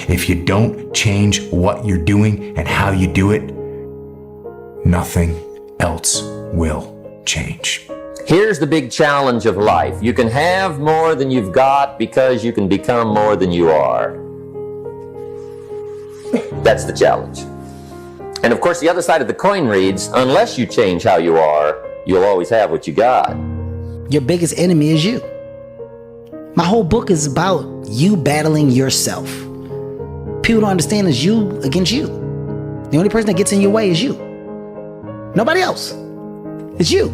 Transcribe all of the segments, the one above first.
If you don't change what you're doing and how you do it, nothing else will change. Here's the big challenge of life. You can have more than you've got because you can become more than you are. That's the challenge. And of course, the other side of the coin reads, unless you change how you are, you'll always have what you got. Your biggest enemy is you. My whole book is about you battling yourself. People don't understand it's you against you. The only person that gets in your way is you. Nobody else. It's you.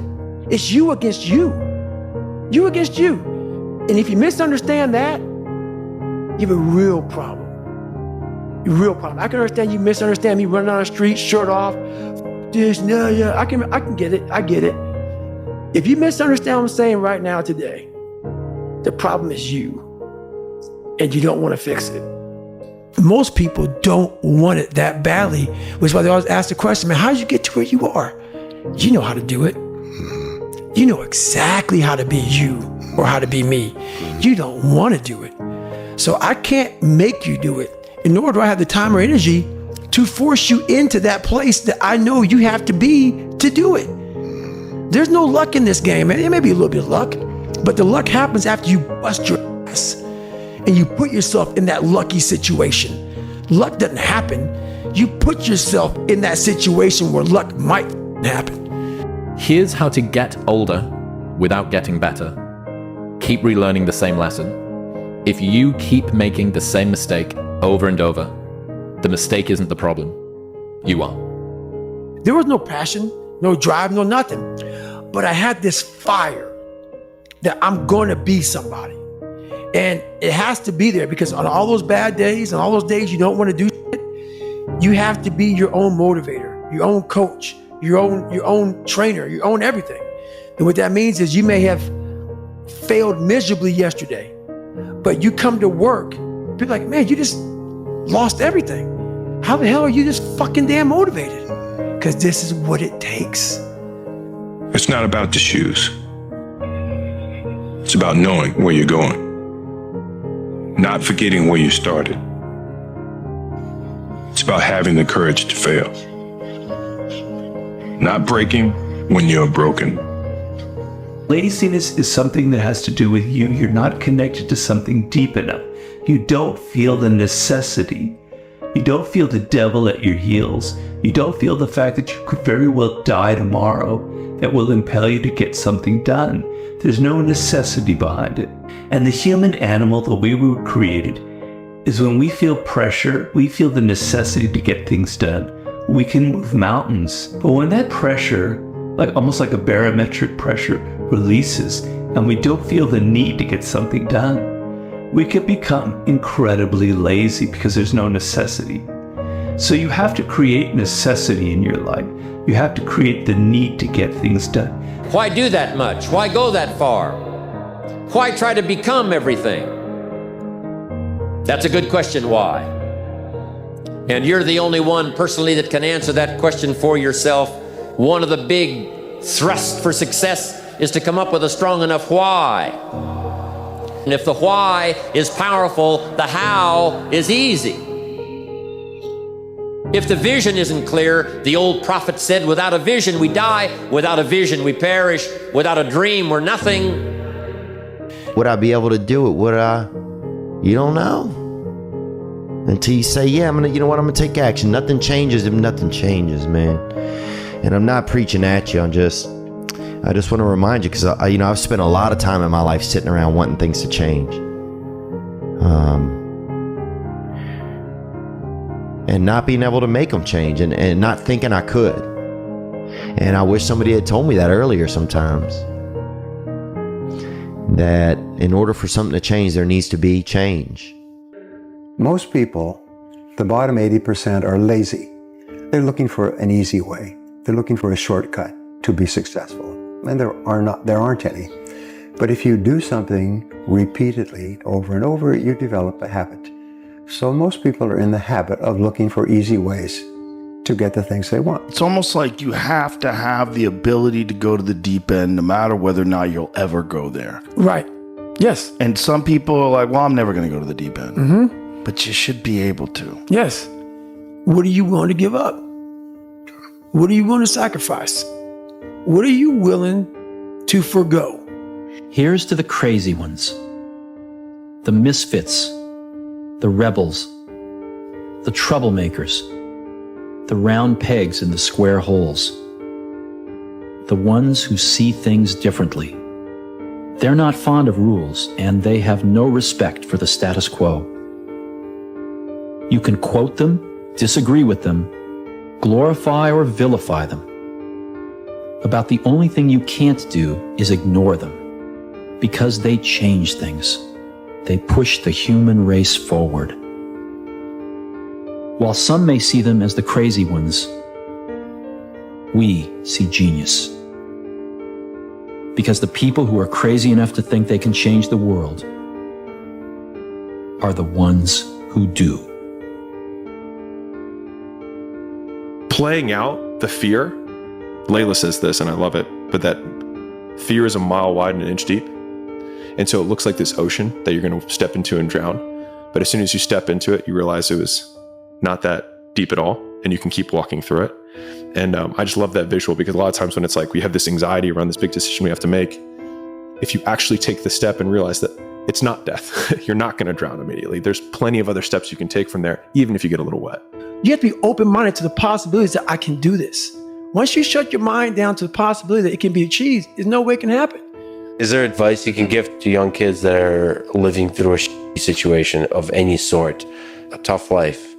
It's you against you. You against you. And if you misunderstand that, you have a real problem. A real problem. I can understand you misunderstand me running down the street, shirt off. This, no, yeah, I can get it. I get it. If you misunderstand what I'm saying right now today, the problem is you. And you don't want to fix it. Most people don't want it that badly, which is why they always ask the question, man, how did you get to where you are? You know how to do it. You know exactly how to be you or how to be me. You don't want to do it. So I can't make you do it, nor do I have the time or energy to force you into that place that I know you have to be to do it. There's no luck in this game, man. There may be a little bit of luck, but the luck happens after you bust your ass and you put yourself in that lucky situation. Luck doesn't happen. You put yourself in that situation where luck might happen. Here's how to get older without getting better. Keep relearning the same lesson. If you keep making the same mistake over and over, the mistake isn't the problem. You are. There was no passion, no drive, no nothing. But I had this fire that I'm going to be somebody. And it has to be there because on all those bad days and all those days you don't want to do shit, you have to be your own motivator, your own coach, your own trainer, your own everything. And what that means is you may have failed miserably yesterday, but you come to work, people are like, man, you just lost everything. How the hell are you just fucking damn motivated? Because this is what it takes. It's not about the shoes. It's about knowing where you're going. Not forgetting where you started. It's about having the courage to fail. Not breaking when you're broken. Laziness is something that has to do with you. You're not connected to something deep enough. You don't feel the necessity. You don't feel the devil at your heels. You don't feel the fact that you could very well die tomorrow that will impel you to get something done. There's no necessity behind it. And the human animal, the way we were created, is when we feel pressure, we feel the necessity to get things done. We can move mountains. But when that pressure, almost like a barometric pressure, releases and we don't feel the need to get something done, we can become incredibly lazy because there's no necessity. So you have to create necessity in your life. You have to create the need to get things done. Why do that much? Why go that far? Why try to become everything? That's a good question, why? And you're the only one personally that can answer that question for yourself. One of the big thrusts for success is to come up with a strong enough why. And if the why is powerful, the how is easy. If the vision isn't clear, the old prophet said, without a vision we die, without a vision we perish, without a dream we're nothing. Would I be able to do it? Would I? You don't know. Until you say, yeah, I'm gonna take action. Nothing changes if nothing changes, man. And I'm not preaching at you. I just want to remind you, because I've spent a lot of time in my life sitting around wanting things to change. And not being able to make them change and not thinking I could. And I wish somebody had told me that earlier sometimes. That in order for something to change, there needs to be change. Most people, the bottom 80%, are lazy. They're looking for an easy way. They're looking for a shortcut to be successful. And there aren't any. But if you do something repeatedly over and over, you develop a habit. So most people are in the habit of looking for easy ways to get the things they want. It's almost like you have to have the ability to go to the deep end no matter whether or not you'll ever go there. Right. Yes. And some people are like, well, I'm never going to go to the deep end. Mm-hmm. but you should be able to. Yes. What do you want to give up? What do you want to sacrifice? What are you willing to forgo? Here's to the crazy ones, the misfits, the rebels, the troublemakers, the round pegs in the square holes, the ones who see things differently. They're not fond of rules, and they have no respect for the status quo. You can quote them, disagree with them, glorify or vilify them. About the only thing you can't do is ignore them, because they change things. They push the human race forward. While some may see them as the crazy ones, we see genius. Because the people who are crazy enough to think they can change the world are the ones who do. Playing out the fear, Layla says this, and I love it, but that fear is a mile wide and an inch deep. And so it looks like this ocean that you're going to step into and drown. But as soon as you step into it, you realize it was not that deep at all, and you can keep walking through it. And I just love that visual, because a lot of times when it's like we have this anxiety around this big decision we have to make, if you actually take the step and realize that it's not death, you're not going to drown immediately. There's plenty of other steps you can take from there, even if you get a little wet. You have to be open-minded to the possibilities that I can do this. Once you shut your mind down to the possibility that it can be achieved, there's no way it can happen. Is there advice you can give to young kids that are living through a shitty situation of any sort, a tough life?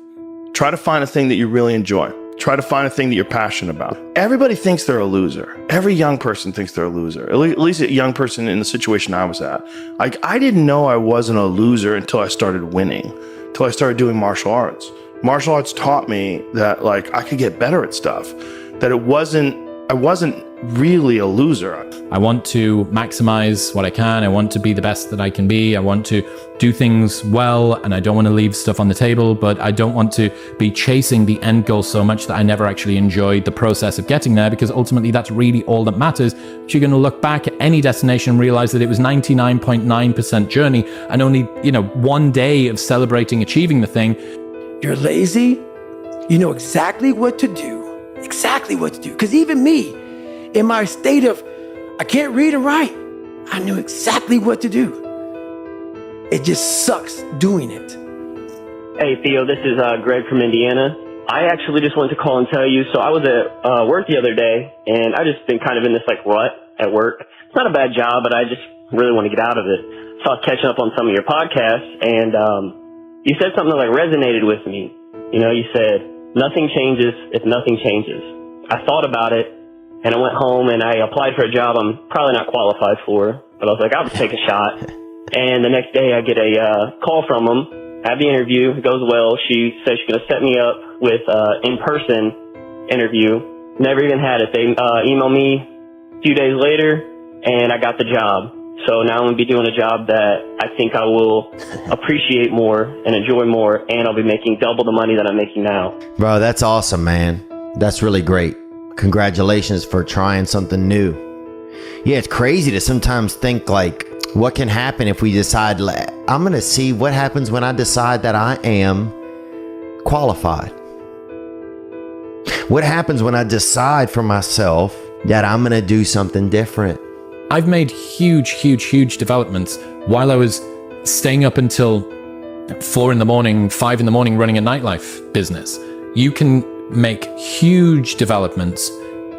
Try to find a thing that you really enjoy. Try to find a thing that you're passionate about. Everybody thinks they're a loser. Every young person thinks they're a loser. At least a young person in the situation I was at. Like, I didn't know I wasn't a loser until I started winning, until I started doing martial arts. Martial arts taught me that, like, I could get better at stuff, that I wasn't really a loser. I want to maximize what I can. I want to be the best that I can be. I want to do things well, and I don't want to leave stuff on the table, but I don't want to be chasing the end goal so much that I never actually enjoyed the process of getting there, because ultimately that's really all that matters. But you're going to look back at any destination and realize that it was 99.9% journey and only, one day of celebrating achieving the thing. You're lazy. You know exactly what to do. Exactly what to do. Because even me, in my state of, I can't read and write, I knew exactly what to do. It just sucks doing it. Hey, Theo, this is Greg from Indiana. I actually just wanted to call and tell you, so I was at work the other day, and I just been kind of in this rut at work. It's not a bad job, but I just really want to get out of it. So I was catching up on some of your podcasts, and you said something that resonated with me. You said, nothing changes if nothing changes. I thought about it, and I went home and I applied for a job I'm probably not qualified for, but I was like, I'll just take a shot. And the next day I get a call from them, have the interview, it goes well. She says she's going to set me up with in-person interview. Never even had it. They emailed me a few days later, and I got the job. So now I'm going to be doing a job that I think I will appreciate more and enjoy more, and I'll be making double the money that I'm making now. Bro, that's awesome, man. That's really great. Congratulations for trying something new. Yeah, it's crazy to sometimes think what can happen if we decide, I'm going to see what happens when I decide that I am qualified. What happens when I decide for myself that I'm going to do something different? I've made huge developments while I was staying up until 4 a.m, 5 a.m, running a nightlife business. You can make huge developments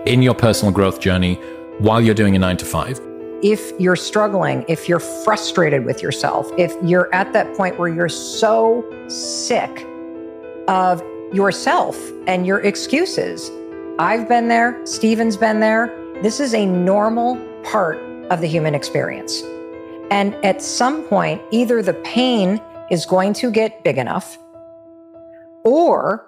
in your personal growth journey while you're doing a 9-to-5. If you're struggling, if you're frustrated with yourself, if you're at that point where you're so sick of yourself and your excuses, I've been there, Stephen's been there. This is a normal part of the human experience. And at some point, either the pain is going to get big enough, or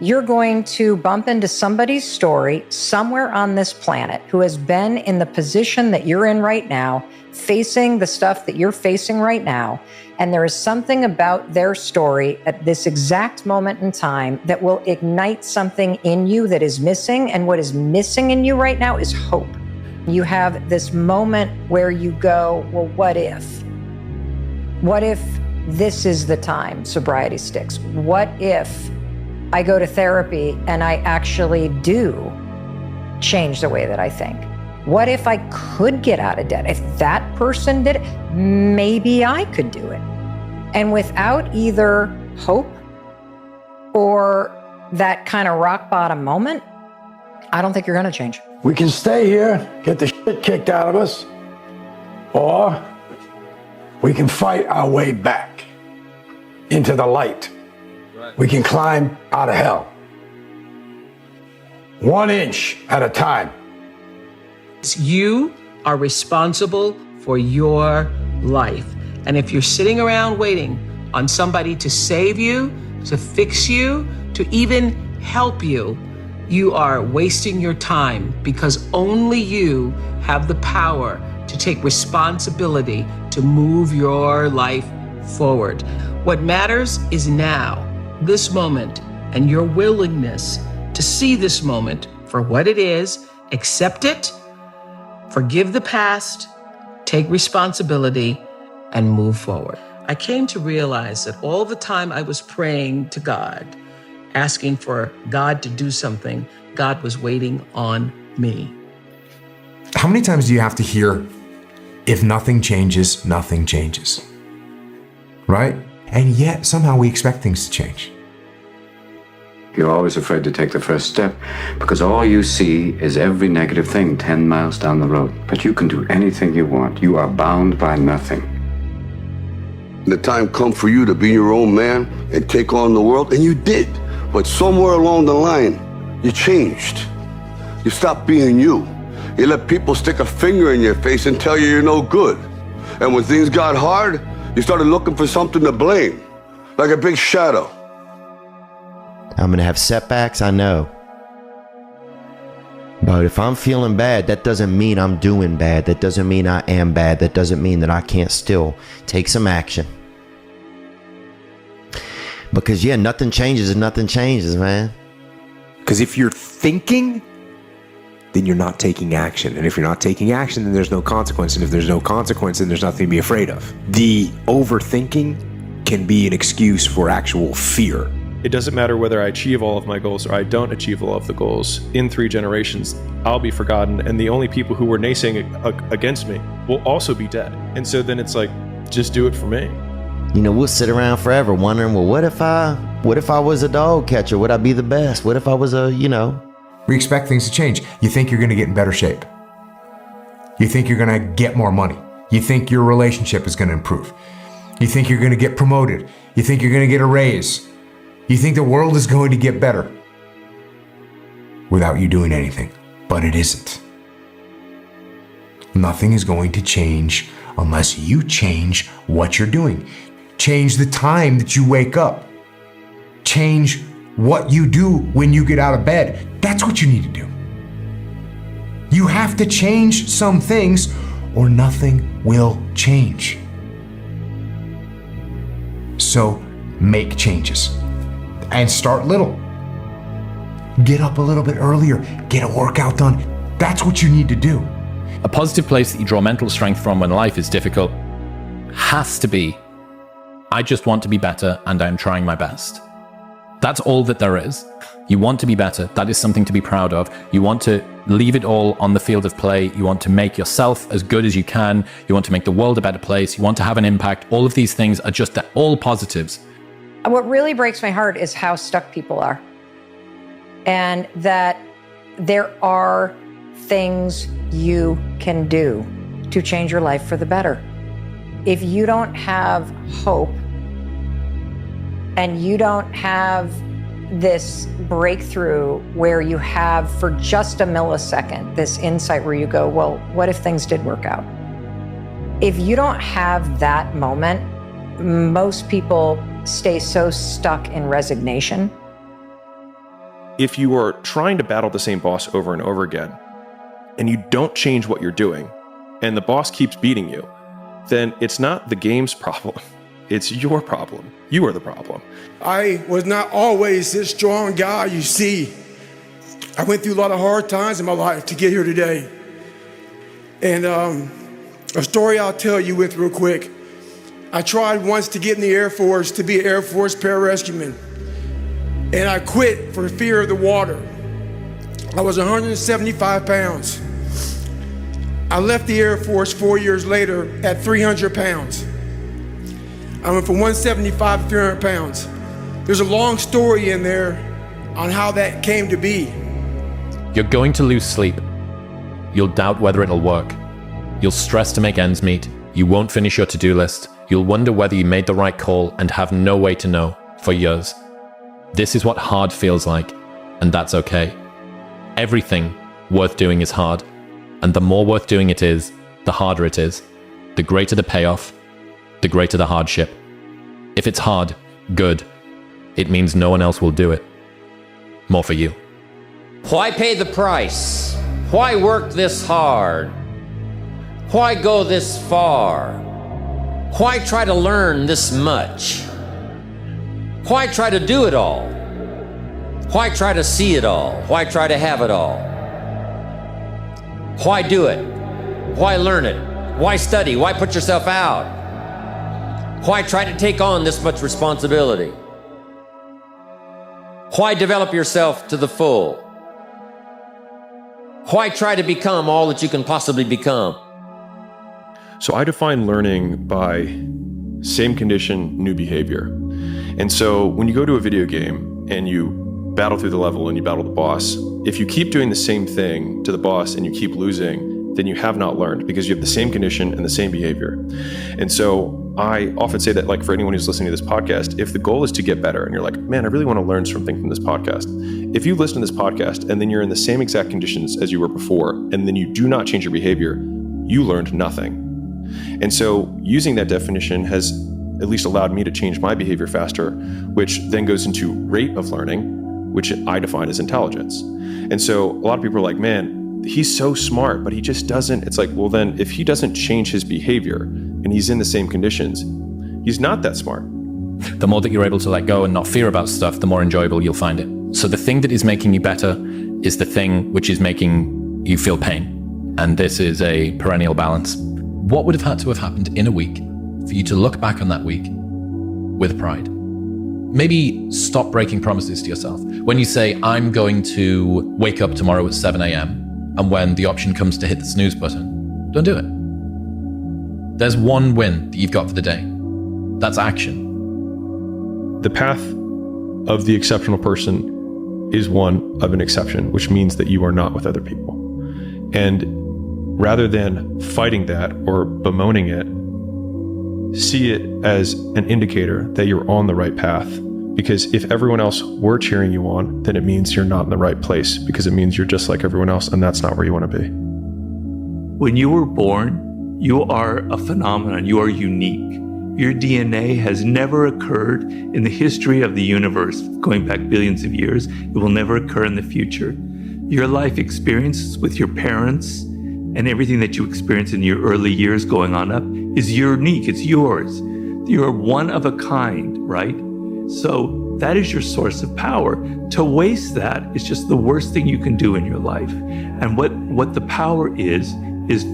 you're going to bump into somebody's story somewhere on this planet who has been in the position that you're in right now, facing the stuff that you're facing right now. And there is something about their story at this exact moment in time that will ignite something in you that is missing. And what is missing in you right now is hope. You have this moment where you go, well, what if? What if this is the time sobriety sticks? What if I go to therapy and I actually do change the way that I think? What if I could get out of debt? If that person did it, maybe I could do it. And without either hope or that kind of rock bottom moment, I don't think you're going to change. We can stay here, get the shit kicked out of us, or we can fight our way back into the light. We can climb out of hell. 1 inch at a time. You are responsible for your life. And if you're sitting around waiting on somebody to save you, to fix you, to even help you, you are wasting your time, because only you have the power to take responsibility to move your life forward. What matters is now, this moment, and your willingness to see this moment for what it is, accept it, forgive the past, take responsibility, and move forward. I came to realize that all the time I was praying to God, asking for God to do something, God was waiting on me. How many times do you have to hear, if nothing changes, nothing changes? Right? And yet somehow we expect things to change. You're always afraid to take the first step because all you see is every negative thing 10 miles down the road. But you can do anything you want. You are bound by nothing. The time come for you to be your own man and take on the world, and you did. But somewhere along the line, you changed. You stopped being you. You let people stick a finger in your face and tell you you're no good. And when things got hard, you started looking for something to blame, like a big shadow. I'm gonna have setbacks, I know. But if I'm feeling bad, that doesn't mean I'm doing bad. That doesn't mean I am bad. That doesn't mean that I can't still take some action. Because yeah, nothing changes and nothing changes, man. Because if you're thinking, then you're not taking action. And if you're not taking action, then there's no consequence. And if there's no consequence, then there's nothing to be afraid of. The overthinking can be an excuse for actual fear. It doesn't matter whether I achieve all of my goals or I don't achieve all of the goals. In 3 generations, I'll be forgotten, and the only people who were naysaying against me will also be dead. And so then it's like, just do it for me. You know, we'll sit around forever wondering, well, what if I was a dog catcher? Would I be the best? What if I was We expect things to change. You think you're going to get in better shape. You think you're going to get more money. You think your relationship is going to improve. You think you're going to get promoted. You think you're going to get a raise. You think the world is going to get better without you doing anything, but it isn't. Nothing is going to change unless you change what you're doing. Change the time that you wake up. Change what you do when you get out of bed. That's what you need to do. You have to change some things or nothing will change. So make changes and start little. Get up a little bit earlier, get a workout done. That's what you need to do. A positive place that you draw mental strength from when life is difficult has to be, I just want to be better and I'm trying my best. That's all that there is. You want to be better. That is something to be proud of. You want to leave it all on the field of play. You want to make yourself as good as you can. You want to make the world a better place. You want to have an impact. All of these things are just all positives. What really breaks my heart is how stuck people are. And that there are things you can do to change your life for the better. If you don't have hope and you don't have this breakthrough where you have for just a millisecond this insight where you go, well, what if things did work out? If you don't have that moment, most people stay so stuck in resignation. If you are trying to battle the same boss over and over again, and you don't change what you're doing, and the boss keeps beating you, then it's not the game's problem. It's your problem. You are the problem. I was not always this strong guy you see. I went through a lot of hard times in my life to get here today. And a story I'll tell you with real quick. I tried once to get in the Air Force to be an Air Force pararescueman, and I quit for fear of the water. I was 175 pounds. I left the Air Force 4 years later at 300 pounds. I went from 175 to 300 pounds. There's a long story in there on how that came to be. You're going to lose sleep. You'll doubt whether it'll work. You'll stress to make ends meet. You won't finish your to-do list. You'll wonder whether you made the right call and have no way to know for years. This is what hard feels like, and that's okay. Everything worth doing is hard, and the more worth doing it is, the harder it is. The greater the payoff, the greater the hardship. If it's hard, good. It means no one else will do it. More for you. Why pay the price? Why work this hard? Why go this far? Why try to learn this much? Why try to do it all? Why try to see it all? Why try to have it all? Why do it? Why learn it? Why study? Why put yourself out? Why try to take on this much responsibility? Why develop yourself to the full? Why try to become all that you can possibly become? So I define learning by same condition, new behavior. And so when you go to a video game and you battle through the level and you battle the boss, if you keep doing the same thing to the boss and you keep losing, then you have not learned because you have the same condition and the same behavior. And so I often say that, like, for anyone who's listening to this podcast, if the goal is to get better and you're like, man, I really want to learn something from this podcast. If you listen to this podcast and then you're in the same exact conditions as you were before, and then you do not change your behavior, you learned nothing. And so using that definition has at least allowed me to change my behavior faster, which then goes into rate of learning, which I define as intelligence. And so a lot of people are like, man, he's so smart, but he just doesn't. It's like, well, then if he doesn't change his behavior and he's in the same conditions, he's not that smart. The more that you're able to let go and not fear about stuff, the more enjoyable you'll find it. So the thing that is making you better is the thing which is making you feel pain. And this is a perennial balance. What would have had to have happened in a week for you to look back on that week with pride? Maybe stop breaking promises to yourself. When you say, I'm going to wake up tomorrow at 7 a.m., and when the option comes to hit the snooze button, don't do it. There's one win that you've got for the day. That's action. The path of the exceptional person is one of an exception, which means that you are not with other people. And rather than fighting that or bemoaning it, see it as an indicator that you're on the right path. Because if everyone else were cheering you on, then it means you're not in the right place, because it means you're just like everyone else, and that's not where you want to be. When you were born, you are a phenomenon. You are unique. Your DNA has never occurred in the history of the universe, going back billions of years. It will never occur in the future. Your life experiences with your parents and everything that you experience in your early years going on up is unique. It's yours. You're one of a kind, right? So that is your source of power. To waste that is just the worst thing you can do in your life. And what the power is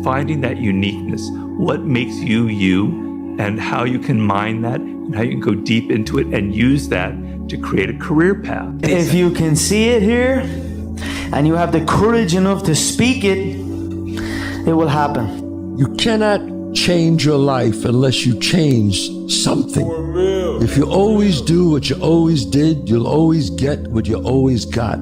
finding that uniqueness, what makes you you, and how you can mine that, and how you can go deep into it and use that to create a career path. If you can see it here, and you have the courage enough to speak it, it will happen. You cannot change your life unless you change something. If you always do what you always did, you'll always get what you always got.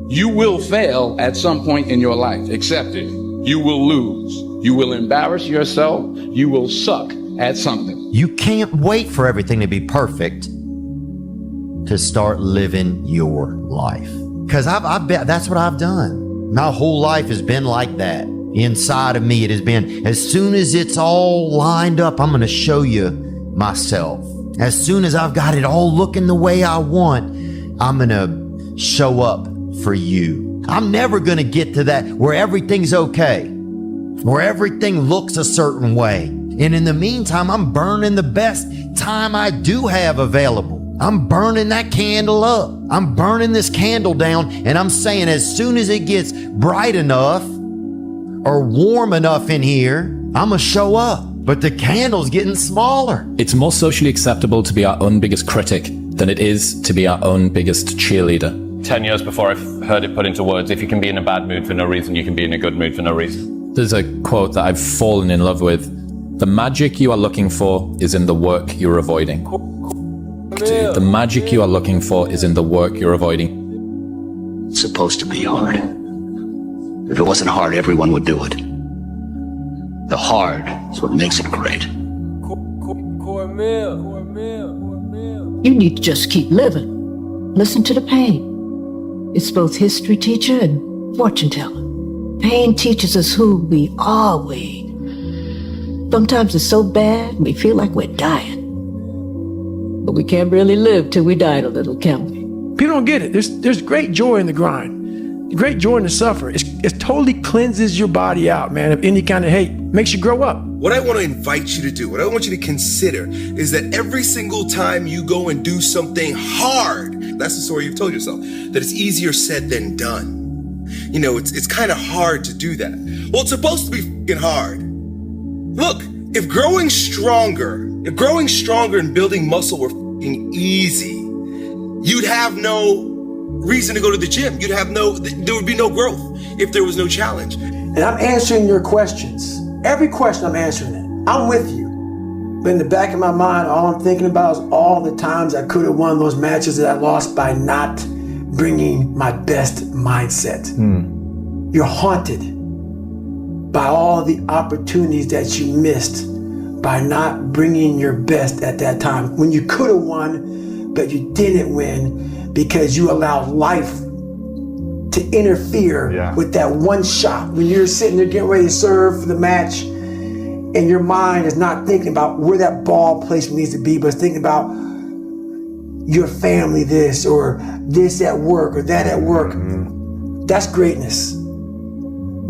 You will fail at some point in your life. Accept it. You will lose. You will embarrass yourself. You will suck at something. You can't wait for everything to be perfect to start living your life. Because I've been, that's what I've done. My whole life has been like that. Inside of me, it has been, as soon as it's all lined up, I'm going to show you myself. As soon as I've got it all looking the way I want, I'm going to show up for you. I'm never going to get to that where everything's okay, where everything looks a certain way. And in the meantime, I'm burning the best time I do have available. I'm burning that candle up. I'm burning this candle down, and I'm saying as soon as it gets bright enough or warm enough in here, I'm going to show up. but the candle's getting smaller. It's more socially acceptable to be our own biggest critic than it is to be our own biggest cheerleader. 10 years before I've heard it put into words, if you can be in a bad mood for no reason, you can be in a good mood for no reason. There's a quote that I've fallen in love with. The magic you are looking for is in the work you're avoiding. The magic you are looking for is in the work you're avoiding. It's supposed to be hard. If it wasn't hard, everyone would do it. The hard is what makes it great. You need to just keep living. Listen to the pain. It's both history teacher and fortune teller. Pain teaches us who we are, Wade. Sometimes it's so bad, we feel like we're dying. But we can't really live till we die a little, can we? People don't get it. There's great joy in the grind, great joy in the suffer. It totally cleanses your body out, man, of any kind of hate. Makes you grow up. What I want to invite you to do, what I want you to consider, is that every single time you go and do something hard, that's the story you've told yourself, that it's easier said than done. You know, it's kind of hard to do that. Well, it's supposed to be fucking hard. Look, if growing stronger and building muscle were fucking easy, you'd have no reason to go to the gym. There would be no growth if there was no challenge. And I'm answering your questions. Every question I'm answering it. I'm with you. But in the back of my mind, all I'm thinking about is all the times I could have won those matches that I lost by not bringing my best mindset. You're haunted by all the opportunities that you missed by not bringing your best at that time. When you could have won, but you didn't win because you allowed life to interfere with that one shot. When you're sitting there getting ready to serve for the match and your mind is not thinking about where that ball placement needs to be, but it's thinking about your family this or this at work or that at work. That's greatness.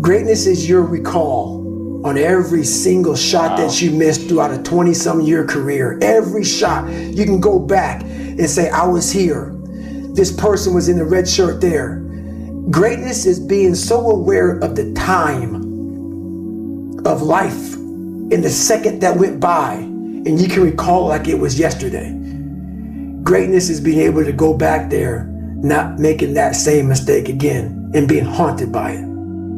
Greatness is your recall on every single shot that you missed throughout a 20-some year career. Every shot, you can go back and say, I was here. This person was in the red shirt there. Greatness is being so aware of the time of life in the second that went by, and you can recall like it was yesterday. Greatness is being able to go back there, not making that same mistake again, and being haunted by it.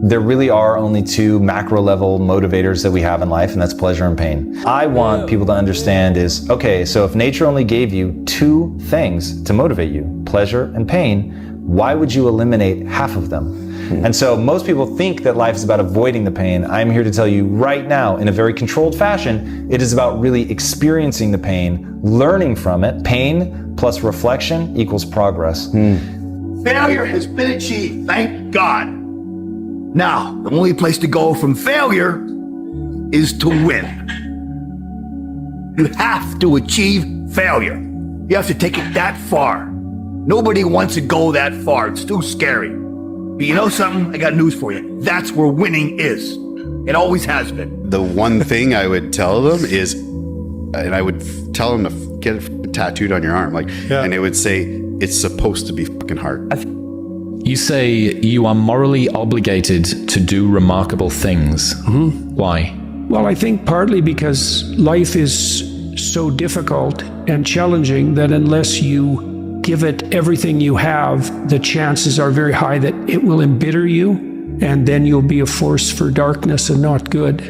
There really are only two macro level motivators that we have in life, and that's pleasure and pain. I want people to understand is, okay, so if nature only gave you two things to motivate you, pleasure and pain, why would you eliminate half of them? And so most people think that life is about avoiding the pain. I'm here to tell you right now, in a very controlled fashion, it is about really experiencing the pain, learning from it. Pain plus reflection equals progress. Failure has been achieved, thank God. Now, the only place to go from failure is to win. You have to achieve failure. You have to take it that far. Nobody wants to go that far. It's too scary. But you know something? I got news for you. That's where winning is. It always has been. The one thing I would tell them is, and I would tell them to get it tattooed on your arm, and it would say, it's supposed to be fucking hard. You say you are morally obligated to do remarkable things. Why? Well, I think partly because life is so difficult and challenging that unless you give it everything you have, the chances are very high that it will embitter you, and then you'll be a force for darkness and not good.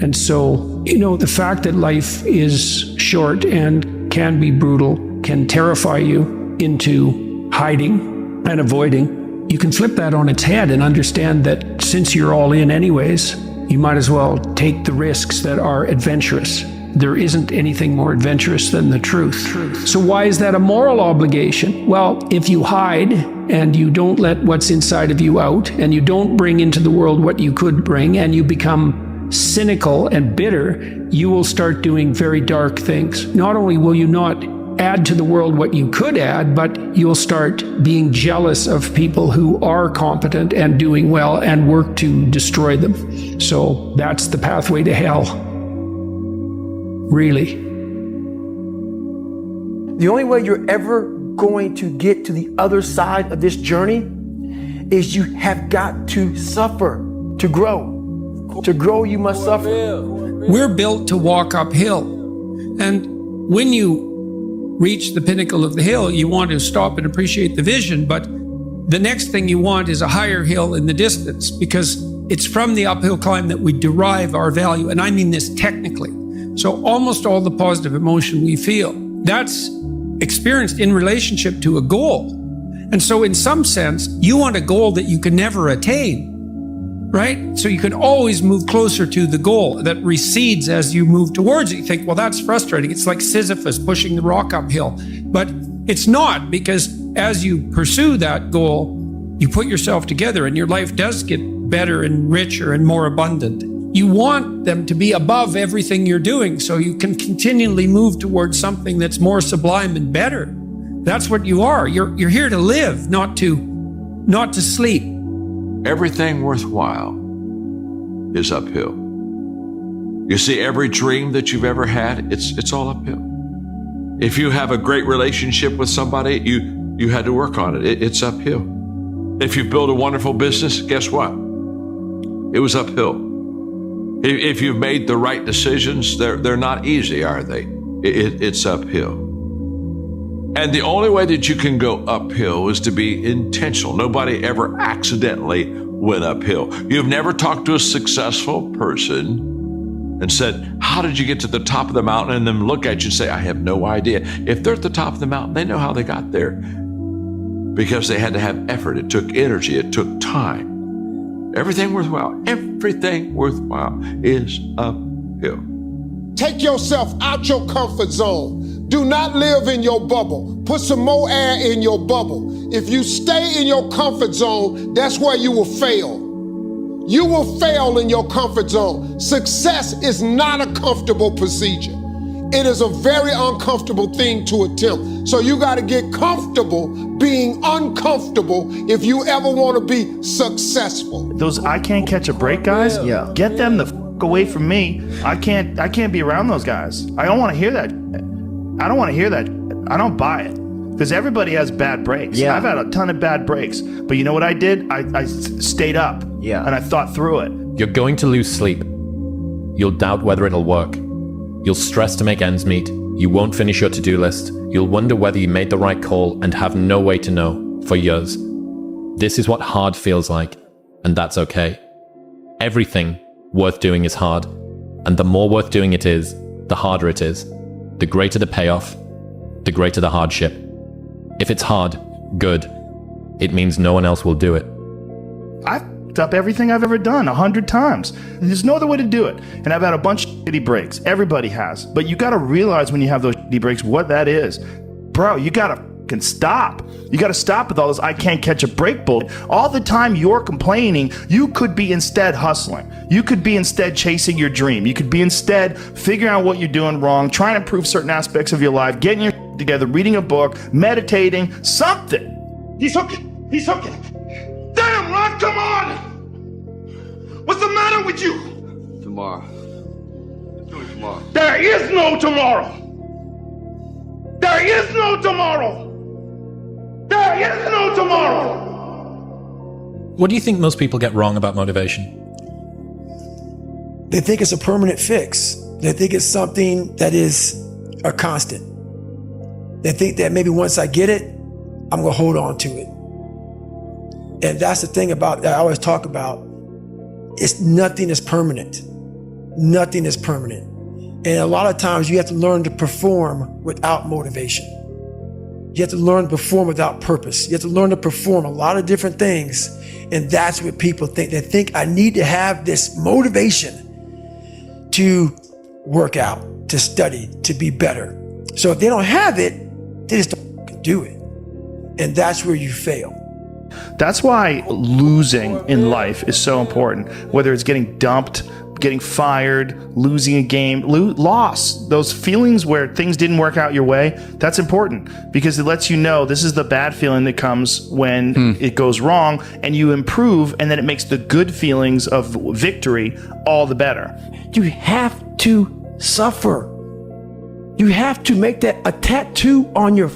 And so, the fact that life is short and can be brutal can terrify you into hiding and avoiding. You can flip that on its head and understand that since you're all in anyways, you might as well take the risks that are adventurous. There isn't anything more adventurous than the truth. So why is that a moral obligation? Well, if you hide and you don't let what's inside of you out, and you don't bring into the world what you could bring, and you become cynical and bitter, you will start doing very dark things. Not only will you not add to the world what you could add, but you'll start being jealous of people who are competent and doing well and work to destroy them. So that's the pathway to hell. Really. The only way you're ever going to get to the other side of this journey is you have got to suffer to grow. To grow, you must suffer. We're built to walk uphill. And when you reach the pinnacle of the hill, you want to stop and appreciate the vision, but the next thing you want is a higher hill in the distance, because it's from the uphill climb that we derive our value. And I mean this technically. So almost all the positive emotion we feel, that's experienced in relationship to a goal. And so in some sense, you want a goal that you can never attain, right? So you can always move closer to the goal that recedes as you move towards it. You think, well, that's frustrating. It's like Sisyphus pushing the rock uphill. But it's not, because as you pursue that goal, you put yourself together and your life does get better and richer and more abundant. You want them to be above everything you're doing so you can continually move towards something that's more sublime and better. That's what you are. You're here to live, not to sleep. Everything worthwhile is uphill. You see, every dream that you've ever had, it's all uphill. If you have a great relationship with somebody, you had to work on it. It's uphill. If you've built a wonderful business, guess what? It was uphill. If you've made the right decisions, they're not easy, are they? It's uphill. And the only way that you can go uphill is to be intentional. Nobody ever accidentally went uphill. You've never talked to a successful person and said, how did you get to the top of the mountain? And then look at you and say, I have no idea. If they're at the top of the mountain, they know how they got there, because they had to have effort. It took energy. It took time. Everything worthwhile is uphill. Take yourself out your comfort zone. Do not live in your bubble. Put some more air in your bubble. If you stay in your comfort zone, that's where you will fail. You will fail in your comfort zone. Success is not a comfortable procedure. It is a very uncomfortable thing to attempt. So you got to get comfortable being uncomfortable if you ever want to be successful. Those I can't catch a break guys, get them the fuck away from me. I can't be around those guys. I don't want to hear that. I don't want to hear that. I don't buy it. Because everybody has bad breaks. I've had a ton of bad breaks. But you know what I did? I stayed up. And I thought through it. You're going to lose sleep. You'll doubt whether it'll work. You'll stress to make ends meet. You won't finish your to-do list. You'll wonder whether you made the right call and have no way to know for years. This is what hard feels like, and that's okay. Everything worth doing is hard, and the more worth doing it is, the harder it is. The greater the payoff, the greater the hardship. If it's hard, good. It means no one else will do it. I've f***ed up everything I've ever done 100 times. There's no other way to do it. And I've had a bunch of shitty breaks. Everybody has. But you got to realize when you have those shitty breaks what that is. Bro, you got to f***ing stop. You got to stop with all this I can't catch a break bull. All the time you're complaining, you could be instead hustling. You could be instead chasing your dream. You could be instead figuring out what you're doing wrong, trying to improve certain aspects of your life, getting your shit together, reading a book, meditating, something. He's hooking. He's hooking. Damn, Ron, come on! What's the matter with you? Tomorrow. Do it tomorrow. There is no tomorrow. There is no tomorrow. There is no tomorrow. What do you think most people get wrong about motivation? They think it's a permanent fix. They think it's something that is a constant. They think that maybe once I get it, I'm going to hold on to it. And that's the thing about that I always talk about. It's nothing is permanent. Nothing is permanent. And a lot of times you have to learn to perform without motivation. You have to learn to perform without purpose. You have to learn to perform a lot of different things. And that's what people think. They think I need to have this motivation to work out, to study, to be better. So if they don't have it, they just don't do it. And that's where you fail. That's why losing in life is so important. Whether it's getting dumped, getting fired, losing a game, loss, those feelings where things didn't work out your way, that's important because it lets you know this is the bad feeling that comes when it goes wrong and you improve, and then it makes the good feelings of victory all the better. You have to suffer. You have to make that a tattoo on your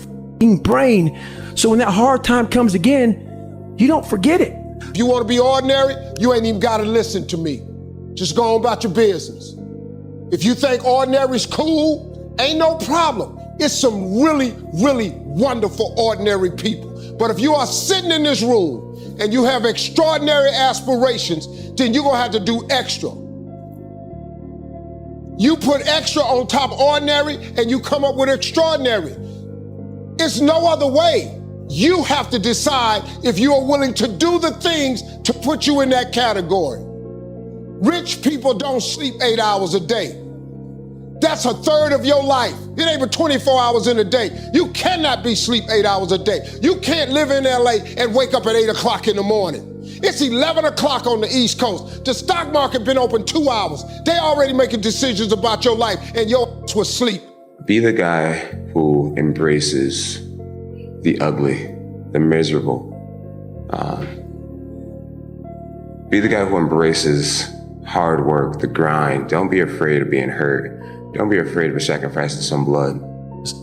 brain so when that hard time comes again, you don't forget it. If you want to be ordinary, you ain't even got to listen to me. Just go on about your business. If you think ordinary's cool, ain't no problem. It's some really, really wonderful ordinary people. But if you are sitting in this room and you have extraordinary aspirations, then you're gonna have to do extra. You put extra on top of ordinary and you come up with extraordinary. It's no other way. You have to decide if you are willing to do the things to put you in that category. Rich people don't sleep 8 hours a day. That's a third of your life. It ain't but 24 hours in a day. You cannot be sleep 8 hours a day. You can't live in LA and wake up at 8 o'clock in the morning. It's 11 o'clock on the East Coast. The stock market been open 2 hours. They already making decisions about your life and your ass was asleep. Be the guy who embraces the ugly, the miserable. Be the guy who embraces hard work, the grind. Don't be afraid of being hurt. Don't be afraid of sacrificing some blood.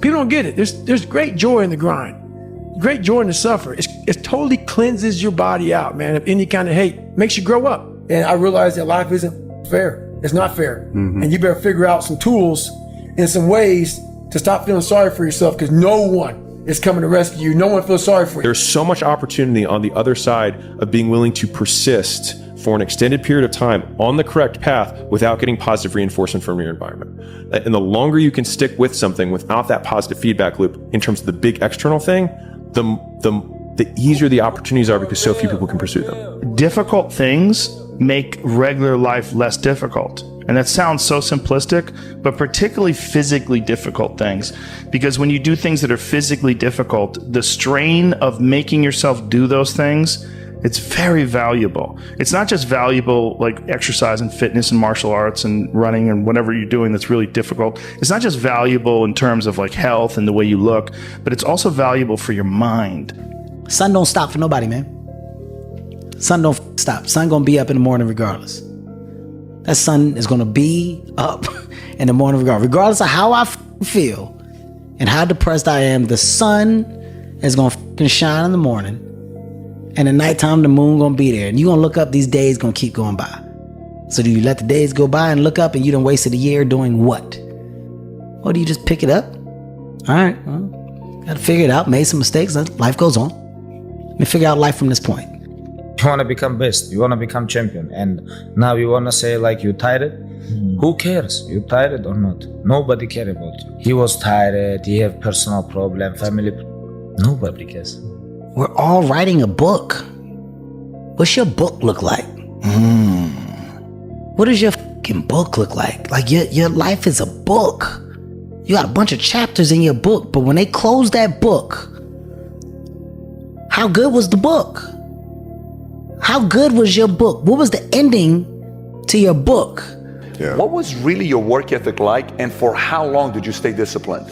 People don't get it. There's great joy in the grind, great joy in the suffer. It totally cleanses your body out, man, of any kind of hate. Makes you grow up. And I realize that life isn't fair. It's not fair. Mm-hmm. And you better figure out some tools and some ways to stop feeling sorry for yourself, because no one is coming to rescue you. No one feels sorry for you. There's so much opportunity on the other side of being willing to persist for an extended period of time on the correct path without getting positive reinforcement from your environment. And the longer you can stick with something without that positive feedback loop in terms of the big external thing, the easier the opportunities are, because so few people can pursue them. Difficult things make regular life less difficult. And that sounds so simplistic, but particularly physically difficult things. Because when you do things that are physically difficult, the strain of making yourself do those things, it's very valuable. It's not just valuable like exercise and fitness and martial arts and running and whatever you're doing that's really difficult. It's not just valuable in terms of like health and the way you look, but it's also valuable for your mind. Sun don't stop for nobody, man. Sun don't stop. Sun gonna be up in the morning regardless. That sun is gonna be up in the morning regardless of how I feel and how depressed I am. The sun is gonna shine in the morning, and at nighttime the moon gonna be there, and you gonna look up. These days gonna keep going by. So do you let the days go by and look up, and you done wasted a year doing what? Or do you just pick it up? All right, well, gotta figure it out. Made some mistakes. Life goes on. Let me figure out life from this point. You want to become best, you want to become champion, and now you want to say like you tired. Who cares? You tired or not? Nobody cares about you. He was tired, he have personal problem, family. Nobody cares. We're all writing a book. What's your book look like? What does your fucking book look like? Like your life is a book. You got a bunch of chapters in your book, but when they close that book, how good was the book? How good was your book? What was the ending to your book? Yeah. What was really your work ethic like, and for how long did you stay disciplined?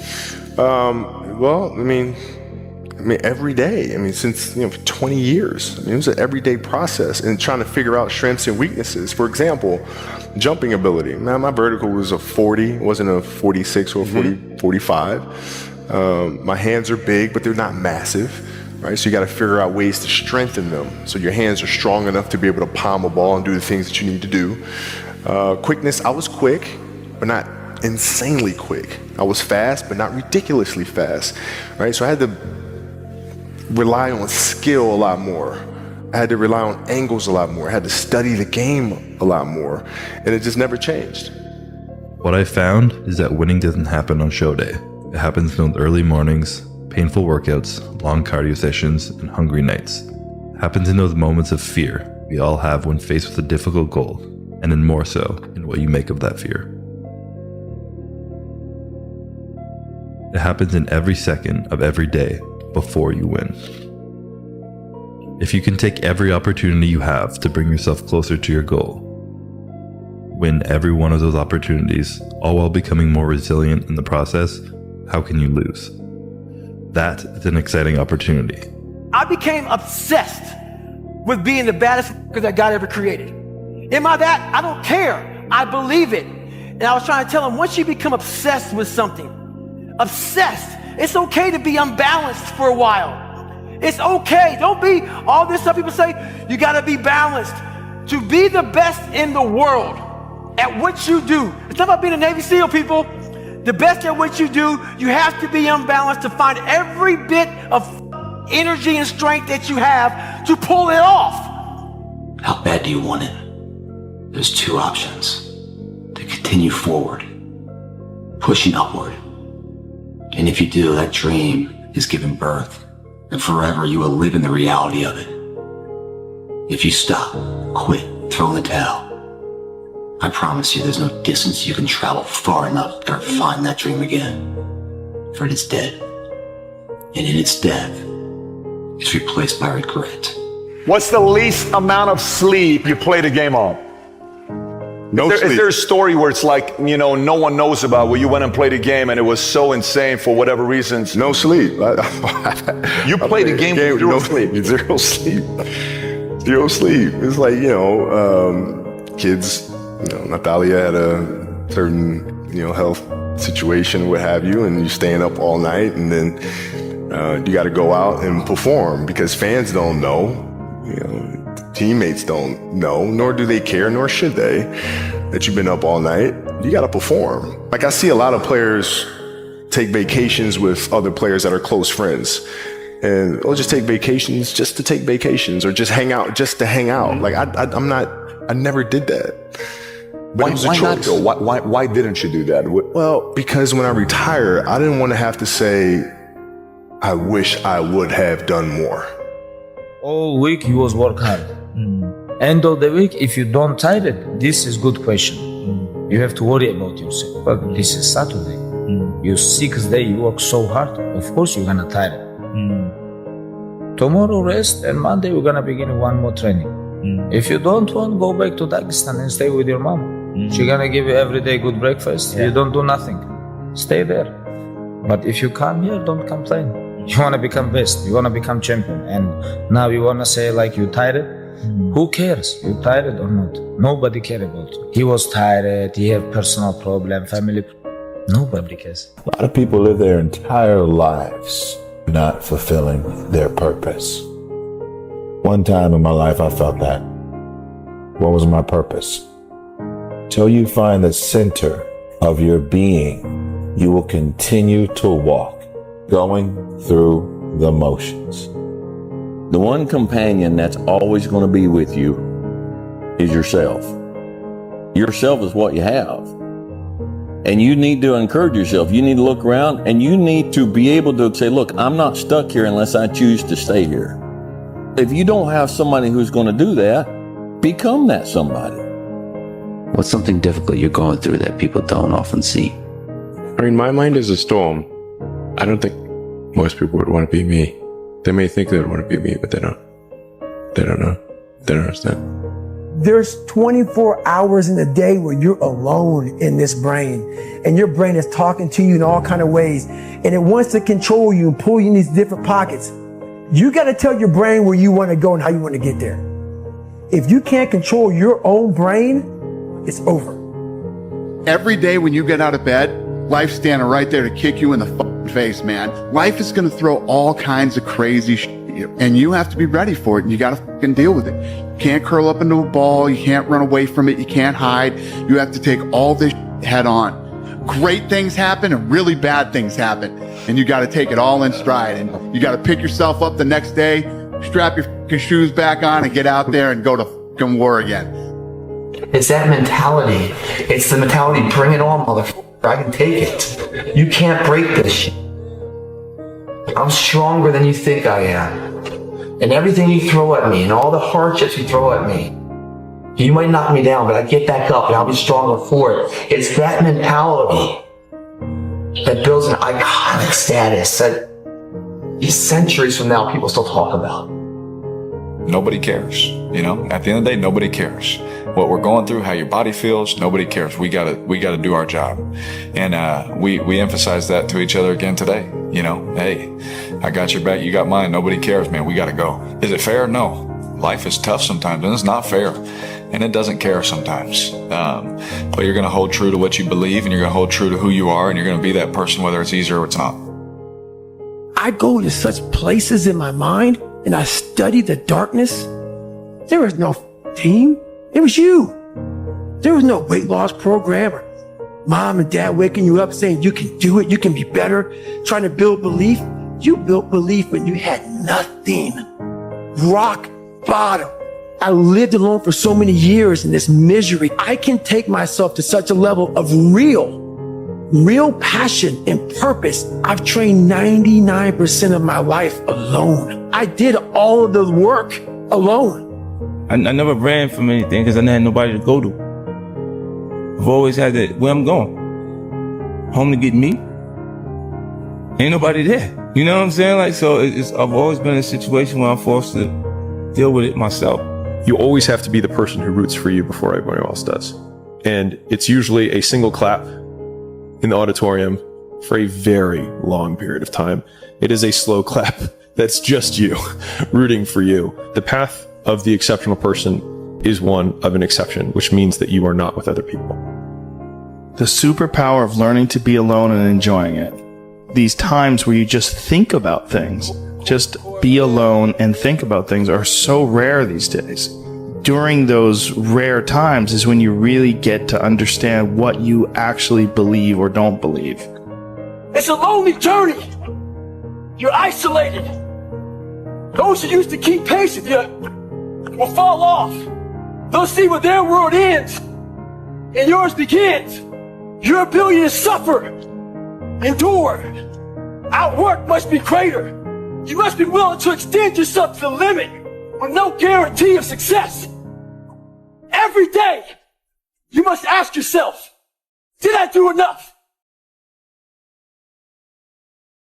Well, I mean, every day. I mean, since 20 years. I mean, it was an everyday process, and trying to figure out strengths and weaknesses. For example, jumping ability. Man, my vertical was a 40, it wasn't a 46 or a 45. My hands are big, but they're not massive. Right, so you got to figure out ways to strengthen them so your hands are strong enough to be able to palm a ball and do the things that you need to do. Quickness, I was quick, but not insanely quick. I was fast, but not ridiculously fast. Right, so I had to rely on skill a lot more. I had to rely on angles a lot more. I had to study the game a lot more, and it just never changed. What I found is that winning doesn't happen on show day. It happens in the early mornings, painful workouts, long cardio sessions, and hungry nights. It happens in those moments of fear we all have when faced with a difficult goal, and then more so in what you make of that fear. It happens in every second of every day before you win. If you can take every opportunity you have to bring yourself closer to your goal, win every one of those opportunities, all while becoming more resilient in the process, how can you lose? That is an exciting opportunity. I became obsessed with being the baddest that God ever created. Am I that? I don't care. I believe it. And I was trying to tell him, once you become obsessed with something, obsessed, it's okay to be unbalanced for a while. It's okay. Don't be all this stuff people say, you gotta be balanced. To be the best in the world, at what you do. It's not about being a Navy SEAL, people. The best at what you do, you have to be unbalanced to find every bit of energy and strength that you have to pull it off. How bad do you want it? There's two options. To continue forward, pushing upward. And if you do, that dream is given birth, and forever you will live in the reality of it. If you stop, quit, throw in the towel, I promise you there's no distance you can travel far enough to ever find that dream again. For it is dead. And in its death, it's replaced by regret. What's the least amount of sleep you played a game on? No sleep. Is there a story where it's like, you know, no one knows about, where you went and played a game and it was so insane for whatever reasons? No sleep. You played a game with zero sleep. Zero sleep. Zero sleep. It's like, you know, kids, you know, Natalia had a certain, you know, health situation, what have you, and you're staying up all night, and then you got to go out and perform because fans don't know, you know, teammates don't know, nor do they care, nor should they, that you've been up all night. You got to perform. Like I see a lot of players take vacations with other players that are close friends. And they'll just take vacations just to take vacations, or just hang out just to hang out. Like I never did that. But why not though? Why didn't you do that? Well, because when I retire, I didn't want to have to say, I wish I would have done more. All week you was work hard. End of the week, if you don't tire it, this is good question. You have to worry about yourself. But this is Saturday. Your 6th day, you work so hard. Of course you're gonna tire it. Tomorrow rest, and Monday we're gonna begin one more training. If you don't want, go back to Dagestan and stay with your mom. She's gonna give you every day good breakfast. You don't do nothing. Stay there. But if you come here, don't complain. You wanna become best. You wanna become champion. And now you wanna say like you tired? Who cares? You tired or not? Nobody cares about you. He was tired. He had personal problem, family. Nobody cares. A lot of people live their entire lives not fulfilling their purpose. One time in my life, I felt that. What was my purpose? Till you find the center of your being, you will continue to walk, going through the motions. The one companion that's always going to be with you is yourself. Yourself is what you have. And you need to encourage yourself. You need to look around, and you need to be able to say, look, I'm not stuck here unless I choose to stay here. If you don't have somebody who's going to do that, become that somebody. What's something difficult you're going through that people don't often see? I mean, my mind is a storm. I don't think most people would want to be me. They may think they would want to be me, but they don't. They don't know. They don't understand. There's 24 hours in a day where you're alone in this brain, and your brain is talking to you in all kind of ways, and it wants to control you and pull you in these different pockets. You got to tell your brain where you want to go and how you want to get there. If you can't control your own brain, it's over. Every day when you get out of bed, life's standing right there to kick you in the face, man. Life is going to throw all kinds of crazy shit at you, and you have to be ready for it, and you got to deal with it. You can't curl up into a ball. You can't run away from it. You can't hide. You have to take all this head on. Great things happen and really bad things happen, and you got to take it all in stride, and you got to pick yourself up the next day, strap your shoes back on, and get out there and go to war again. It's that mentality. It's the mentality, bring it on, motherfucker. I can take it. You can't break this shit. I'm stronger than you think I am. And everything you throw at me and all the hardships you throw at me, you might knock me down, but I get back up and I'll be stronger for it. It's that mentality that builds an iconic status that centuries from now people still talk about. Nobody cares. You know, at the end of the day, nobody cares. What we're going through, how your body feels, nobody cares. We gotta do our job. And we emphasize that to each other again today. You know, hey, I got your back, you got mine, nobody cares, man, we gotta go. Is it fair? No. Life is tough sometimes, and it's not fair. And it doesn't care sometimes. But you're gonna hold true to what you believe, and you're gonna hold true to who you are, and you're gonna be that person whether it's easy or it's not. I go to such places in my mind, and I study the darkness. There was no team. It was you. There was no weight loss program or mom and dad waking you up saying you can do it, you can be better, trying to build belief. You built belief when you had nothing. Rock bottom. I lived alone for so many years in this misery. I can take myself to such a level of real passion and purpose. I've trained 99% of my life alone. I did all of the work alone. I never ran from anything because I didn't have nobody to go to. I've always had that, where I'm going, home to get me. Ain't nobody there. You know what I'm saying? Like, so I've always been in a situation where I'm forced to deal with it myself. You always have to be the person who roots for you before everybody else does. And it's usually a single clap in the auditorium for a very long period of time. It is a slow clap that's just you rooting for you. The path of the exceptional person is one of an exception, which means that you are not with other people. The superpower of learning to be alone and enjoying it. These times where you just think about things, just be alone and think about things, are so rare these days. During those rare times is when you really get to understand what you actually believe or don't believe. It's a lonely journey. You're isolated. Those who used to keep pace with you will fall off. They'll see where their world ends and yours begins. Your ability to suffer, endure, outwork must be greater. You must be willing to extend yourself to the limit with no guarantee of success. Every day, you must ask yourself, did I do enough?